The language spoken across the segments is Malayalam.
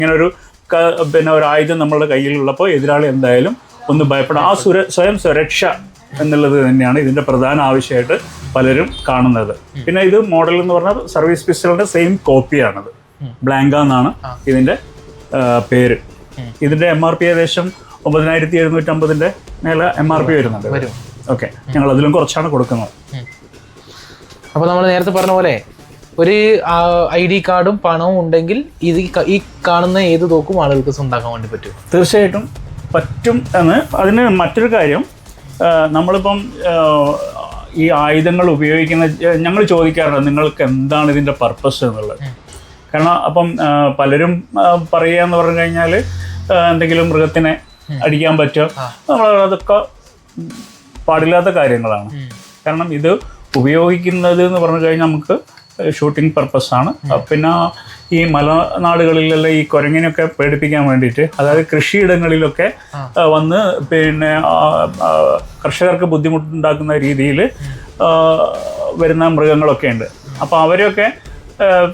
ഇങ്ങനെ ഒരു ഒരു ആയുധം നമ്മളുടെ കയ്യിലുള്ളപ്പോൾ എതിരാളി എന്തായാലും ഒന്ന് ഭയപ്പെടും. ആ സ്വയം സുരക്ഷ എന്നുള്ളത് തന്നെയാണ് ഇതിൻ്റെ പ്രധാന ആവശ്യമായിട്ട് പലരും കാണുന്നത്. പിന്നെ ഇത് മോഡൽ എന്ന് പറഞ്ഞാൽ സർവീസ് പിസ്റ്റളിൻ്റെ സെയിം കോപ്പിയാണത്. ബ്ലാങ്ക എന്നാണ് ഇതിൻ്റെ പേര്. ഇതിൻ്റെ MRP ഏകദേശം 9750 മേലെ MRP വരുന്നുണ്ട്. ഓക്കെ, ഞങ്ങൾ അതിലും കുറച്ചാണ് കൊടുക്കുന്നത്. അപ്പോൾ നമ്മൾ നേരത്തെ പറഞ്ഞ പോലെ ഒരു ID കാർഡും പണവും ഉണ്ടെങ്കിൽ ഇത് ഈ കാണുന്ന ഏത് തോക്കും ആളുകൾക്ക് സ്വന്തമാക്കാൻ വേണ്ടി പറ്റും. തീർച്ചയായിട്ടും പറ്റും എന്ന്. അതിന് മറ്റൊരു കാര്യം, നമ്മളിപ്പം ഈ ആയുധങ്ങൾ ഉപയോഗിക്കുന്ന ഞങ്ങൾ ചോദിക്കാറുണ്ട് നിങ്ങൾക്ക് എന്താണ് ഇതിൻ്റെ പർപ്പസ് എന്നുള്ളത്. കാരണം അപ്പം പലരും പറയുക എന്ന് പറഞ്ഞു കഴിഞ്ഞാൽ എന്തെങ്കിലും മൃഗത്തിനെ അടിക്കാൻ പറ്റുമോ, അതൊക്കെ പാടില്ലാത്ത കാര്യങ്ങളാണ്. കാരണം ഇത് ഉപയോഗിക്കുന്നത് എന്ന് പറഞ്ഞു കഴിഞ്ഞാൽ നമുക്ക് ഷൂട്ടിംഗ് പർപ്പസാണ്. പിന്നെ ഈ മലനാടുകളിലുള്ള ഈ കുരങ്ങിനൊക്കെ പേടിപ്പിക്കാൻ വേണ്ടിയിട്ട്, അതായത് കൃഷിയിടങ്ങളിലൊക്കെ വന്ന് പിന്നെ കർഷകർക്ക് ബുദ്ധിമുട്ടുണ്ടാക്കുന്ന രീതിയിൽ വരുന്ന മൃഗങ്ങളൊക്കെ ഉണ്ട്. അപ്പോൾ അവരെയൊക്കെ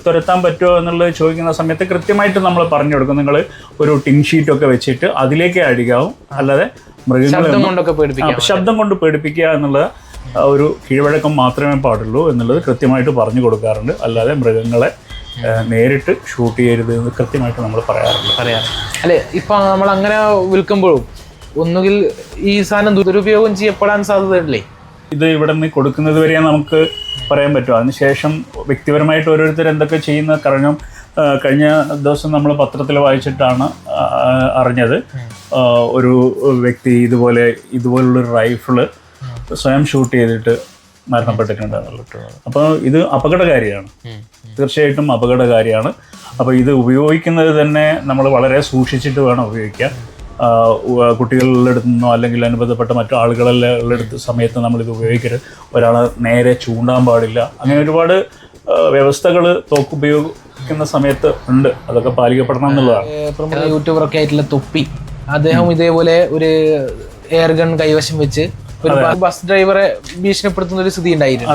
തുരത്താൻ പറ്റുമോ എന്നുള്ളത് ചോദിക്കുന്ന സമയത്ത് കൃത്യമായിട്ട് നമ്മൾ പറഞ്ഞു കൊടുക്കും. നിങ്ങൾ ഒരു ടിൻ ഷീറ്റൊക്കെ വെച്ചിട്ട് അതിലേക്ക് അടിക്കാവും, അല്ലാതെ മൃഗങ്ങളെ ശബ്ദം കൊണ്ട് പേടിപ്പിക്കുക എന്നുള്ള ഒരു കീഴ്വഴക്കം മാത്രമേ പാടുള്ളൂ എന്നുള്ളത് കൃത്യമായിട്ട് പറഞ്ഞു കൊടുക്കാറുണ്ട്. അല്ലാതെ മൃഗങ്ങളെ നേരിട്ട് ഷൂട്ട് ചെയ്യരുത് എന്ന് കൃത്യമായിട്ട് നമ്മൾ പറയാറുണ്ട്. അല്ലേ, ഇപ്പം നമ്മൾ അങ്ങനെ വിൽക്കുമ്പോഴും ഒന്നുകിൽ ഈ സാധനം ദുരുപയോഗം ചെയ്യപ്പെടാൻ സാധ്യതയില്ലേ? ഇത് ഇവിടെ നിന്ന് കൊടുക്കുന്നത് വരെ നമുക്ക് പറയാൻ പറ്റും. അതിനുശേഷം വ്യക്തിപരമായിട്ട് ഓരോരുത്തർ എന്തൊക്കെ ചെയ്യുന്ന കഴിഞ്ഞ ദിവസം നമ്മൾ പത്രത്തിൽ വായിച്ചിട്ടാണ് അറിഞ്ഞത്. ഒരു വ്യക്തി ഇതുപോലുള്ളൊരു റൈഫിള് സ്വയം ഷൂട്ട് ചെയ്തിട്ട് മരണപ്പെട്ടിട്ടുണ്ട് എന്നുള്ളത്. അപ്പോൾ ഇത് അപകടകാരിയാണ്, തീർച്ചയായിട്ടും അപകടകാരിയാണ്. അപ്പോൾ ഇത് ഉപയോഗിക്കുന്നത് തന്നെ നമ്മൾ വളരെ സൂക്ഷിച്ചിട്ട് വേണം ഉപയോഗിക്കാൻ. കുട്ടികളുടെ അടുത്ത് നിന്നോ അല്ലെങ്കിൽ അനുബന്ധപ്പെട്ട മറ്റു ആളുകളുടെ അടുത്ത് സമയത്ത് നമ്മളിത് ഉപയോഗിക്കരുത്. ഒരാളെ നേരെ ചൂണ്ടാൻ പാടില്ല. അങ്ങനെ ഒരുപാട് വ്യവസ്ഥകൾ തോക്ക് ഉപയോഗിക്കുന്ന സമയത്ത് ഉണ്ട്. അതൊക്കെ പാലിക്കപ്പെടണം എന്നുള്ളതാണ്. പ്രമുഖ യൂട്യൂബറൊക്കെ ആയിട്ടുള്ള തൊപ്പി, അദ്ദേഹം ഇതേപോലെ ഒരു എയർ ഗൺ കൈവശം വെച്ച് ഒരു ബസ് ഡ്രൈവറെ ഭീഷണിപ്പെടുത്തുന്ന ഒരു സ്ഥിതി ഉണ്ടായിരുന്നു.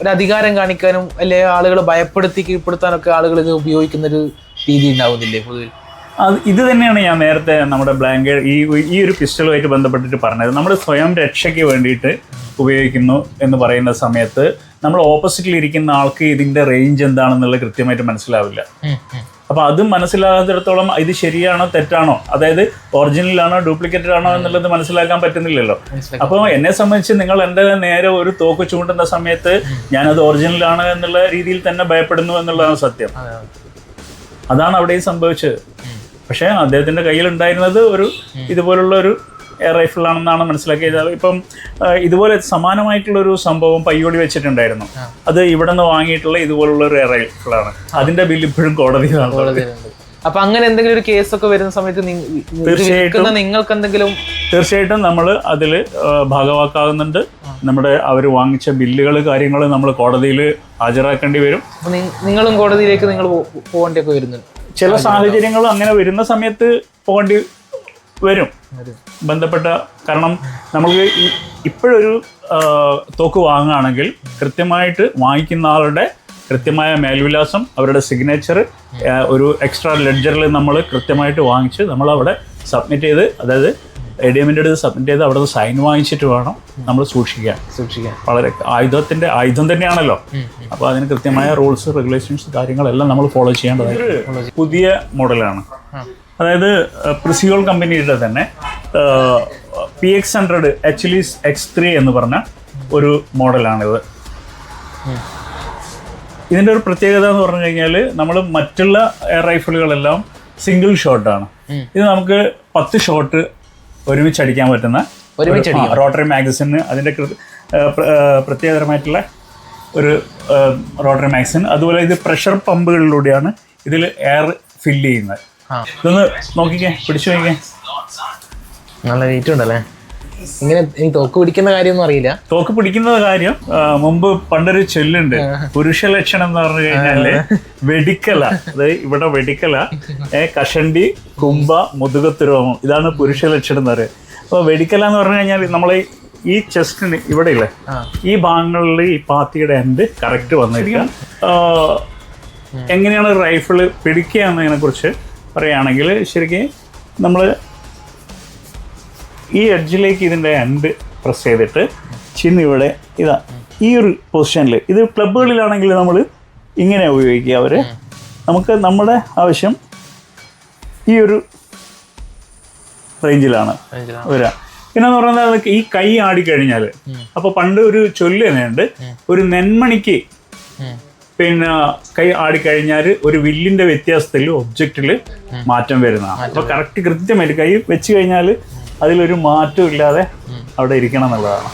ഒരു അധികാരം കാണിക്കാനും അല്ലെ ആളുകളെ ഭയപ്പെടുത്തി കീഴ്പ്പെടുത്താനൊക്കെ ആളുകൾ ഇത് ഉപയോഗിക്കുന്ന ഒരു രീതി ഉണ്ടാവുന്നില്ലേ പൊതുവിൽ? ഇത് തന്നെയാണ് ഞാൻ നേരത്തെ നമ്മുടെ ബ്ലാങ്കറ്റ് ഈ ഒരു പിസ്റ്റളുമായിട്ട് ബന്ധപ്പെട്ടിട്ട് പറഞ്ഞത്. നമ്മൾ സ്വയം രക്ഷയ്ക്ക് വേണ്ടിയിട്ട് ഉപയോഗിക്കുന്നു എന്ന് പറയുന്ന സമയത്ത് നമ്മൾ ഓപ്പോസിറ്റിൽ ഇരിക്കുന്ന ആൾക്ക് ഇതിൻ്റെ റേഞ്ച് എന്താണെന്നുള്ളത് കൃത്യമായിട്ട് മനസ്സിലാവില്ല. അപ്പോൾ അത് മനസ്സിലാകാത്തിടത്തോളം ഇത് ശരിയാണോ തെറ്റാണോ, അതായത് ഒറിജിനലാണോ ഡ്യൂപ്ലിക്കേറ്റഡ് ആണോ എന്നുള്ളത് മനസ്സിലാക്കാൻ പറ്റുന്നില്ലല്ലോ. അപ്പോൾ എന്നെ സംബന്ധിച്ച് നിങ്ങൾ എൻ്റെ നേരെ ഒരു തോക്ക് ചൂണ്ടുന്ന സമയത്ത് ഞാനത് ഒറിജിനലാണ് എന്നുള്ള രീതിയിൽ തന്നെ ഭയപ്പെടുന്നു എന്നുള്ളതാണ് സത്യം. അതാണ് അവിടെയും സംഭവിച്ചത്. പക്ഷേ അദ്ദേഹത്തിൻ്റെ കയ്യിലുണ്ടായിരുന്നത് ഇതുപോലുള്ള ഒരു എയർ റൈഫിളാണെന്നാണ് മനസ്സിലാക്കിയത്. ഇപ്പം ഇതുപോലെ സമാനമായിട്ടുള്ളൊരു സംഭവം പയ്യോടി വെച്ചിട്ടുണ്ടായിരുന്നു. അത് ഇവിടെ നിന്ന് വാങ്ങിയിട്ടുള്ള ഇതുപോലുള്ള ഒരു എയർ റൈഫിളാണ്. അതിന്റെ ബില്ല് ഇപ്പോഴും കോടതിയിലാണ്. അപ്പൊ അങ്ങനെ എന്തെങ്കിലും ഒരു കേസൊക്കെ വരുന്ന സമയത്ത് നിങ്ങൾക്ക് എന്തെങ്കിലും തീർച്ചയായിട്ടും നമ്മൾ അതിൽ ഭാഗവാക്കാകുന്നുണ്ട്. അവർ വാങ്ങിച്ച ബില്ലുകൾ കാര്യങ്ങൾ നമ്മൾ കോടതിയിൽ ഹാജരാക്കേണ്ടി വരും. നിങ്ങളും കോടതിയിലേക്ക് നിങ്ങൾ പോകേണ്ടിയൊക്കെ വരുന്നുണ്ട്. ചില സാഹചര്യങ്ങൾ അങ്ങനെ വരുന്ന സമയത്ത് പോകേണ്ടി വരും ബന്ധപ്പെട്ട. കാരണം നമുക്ക് ഇപ്പോഴൊരു തോക്ക് വാങ്ങുകയാണെങ്കിൽ കൃത്യമായിട്ട് വാങ്ങിക്കുന്ന ആളുടെ കൃത്യമായ മേൽവിലാസം, അവരുടെ സിഗ്നേച്ചർ ഒരു എക്സ്ട്രാ ലെഡ്ജറിൽ നമ്മൾ കൃത്യമായിട്ട് വാങ്ങിച്ച് നമ്മളവിടെ സബ്മിറ്റ് ചെയ്ത്, അതായത് ADMൻ്റെ അടുത്ത് സബ്മിറ്റ് ചെയ്ത് അവിടെ നിന്ന് സൈൻ വാങ്ങിച്ചിട്ട് വേണം നമ്മൾ സൂക്ഷിക്കാൻ. വളരെ ആയുധം തന്നെയാണല്ലോ. അപ്പോൾ അതിന് കൃത്യമായ റൂൾസ് റെഗുലേഷൻസ് കാര്യങ്ങളെല്ലാം നമ്മൾ ഫോളോ ചെയ്യേണ്ടതായിട്ട്. പുതിയ മോഡലാണ്, അതായത് പ്രിസിയോൾ കമ്പനിയുടെ തന്നെ PX100 HLIS X3 എന്ന് പറഞ്ഞ ഒരു മോഡലാണിത്. ഇതിൻ്റെ ഒരു പ്രത്യേകത എന്ന് പറഞ്ഞു കഴിഞ്ഞാൽ നമ്മൾ മറ്റുള്ള എയർ റൈഫിളുകളെല്ലാം സിംഗിൾ ഷോട്ടാണ്. ഇത് നമുക്ക് 10 ഷോട്ട് ഒരുമിച്ച് അടിക്കാൻ പറ്റുന്ന റോട്ടറി മാഗസിന് അതിൻ്റെ പ്രത്യേകതരമായിട്ടുള്ള ഒരു റോട്ടറി മാഗസിൻ. അതുപോലെ ഇത് പ്രഷർ പമ്പുകളിലൂടെയാണ് ഇതിൽ എയർ ഫില്ല് ചെയ്യുന്നത്. ഇതൊന്ന് നോക്കിക്കേ, പിടിച്ചു നോക്കിക്കേ. നല്ല വെയിറ്റ് ഉണ്ടല്ലേ. ഇങ്ങനെ എനിക്ക് തോക്ക് പിടിക്കുന്ന കാര്യമൊന്നും അറിയില്ല. തോക്ക് പിടിക്കുന്ന കാര്യം മുമ്പ് പണ്ടൊരു ചൊല്ലുണ്ട്, പുരുഷ ലക്ഷണം എന്ന് പറഞ്ഞു കഴിഞ്ഞാല് വെടിക്കല. അത് ഇവിടെ വെടിക്കല, കഷണ്ടി, കുംഭ, മുതുകത്തുരോമം, ഇതാണ് പുരുഷ ലക്ഷണം എന്ന് പറയുന്നത്. അപ്പോൾ വെടിക്കല എന്ന് പറഞ്ഞു കഴിഞ്ഞാൽ നമ്മളെ ഈ ചെസ്റ്റിന് ഇവിടെ ഇല്ലേ ഈ ഭാഗങ്ങളിൽ ഈ പാത്തിയുടെ എൻഡ് കറക്റ്റ് വന്നിരിക്കും. എങ്ങനെയാണ് റൈഫിൾ പിടിക്കുക എന്നതിനെ കുറിച്ച് പറയുകയാണെങ്കിൽ ശരിക്കും നമ്മൾ ഈ എഡ്ജിലേക്ക് ഇതിൻ്റെ എൻഡ് പ്രസ് ചെയ്തിട്ട് ഇവിടെ ഇതാ ഈ ഒരു പൊസിഷനിൽ, ഇത് ക്ലബ്ബുകളിലാണെങ്കിൽ നമ്മൾ ഇങ്ങനെ ഉപയോഗിക്കുക. അവർ നമുക്ക് നമ്മുടെ ആവശ്യം ഈ ഒരു റേഞ്ചിലാണ് വരിക. പിന്നെന്ന് പറഞ്ഞാൽ ഈ കൈ ആടിക്കഴിഞ്ഞാൽ, അപ്പോൾ പണ്ട് ഒരു ചൊല്ല് തന്നെയുണ്ട്, ഒരു നെന്മണിക്ക് പിന്നെ കൈ ആടിക്കഴിഞ്ഞാൽ ഒരു വില്ലിൻ്റെ വ്യത്യാസത്തിൽ ഒബ്ജക്റ്റിൽ മാറ്റം വരുന്നതാണ്. അപ്പോൾ കറക്റ്റ് കൃത്യമായിട്ട് കൈ വെച്ച് കഴിഞ്ഞാൽ അതിലൊരു മാറ്റം ഇല്ലാതെ അവിടെ ഇരിക്കണം എന്നുള്ളതാണ്.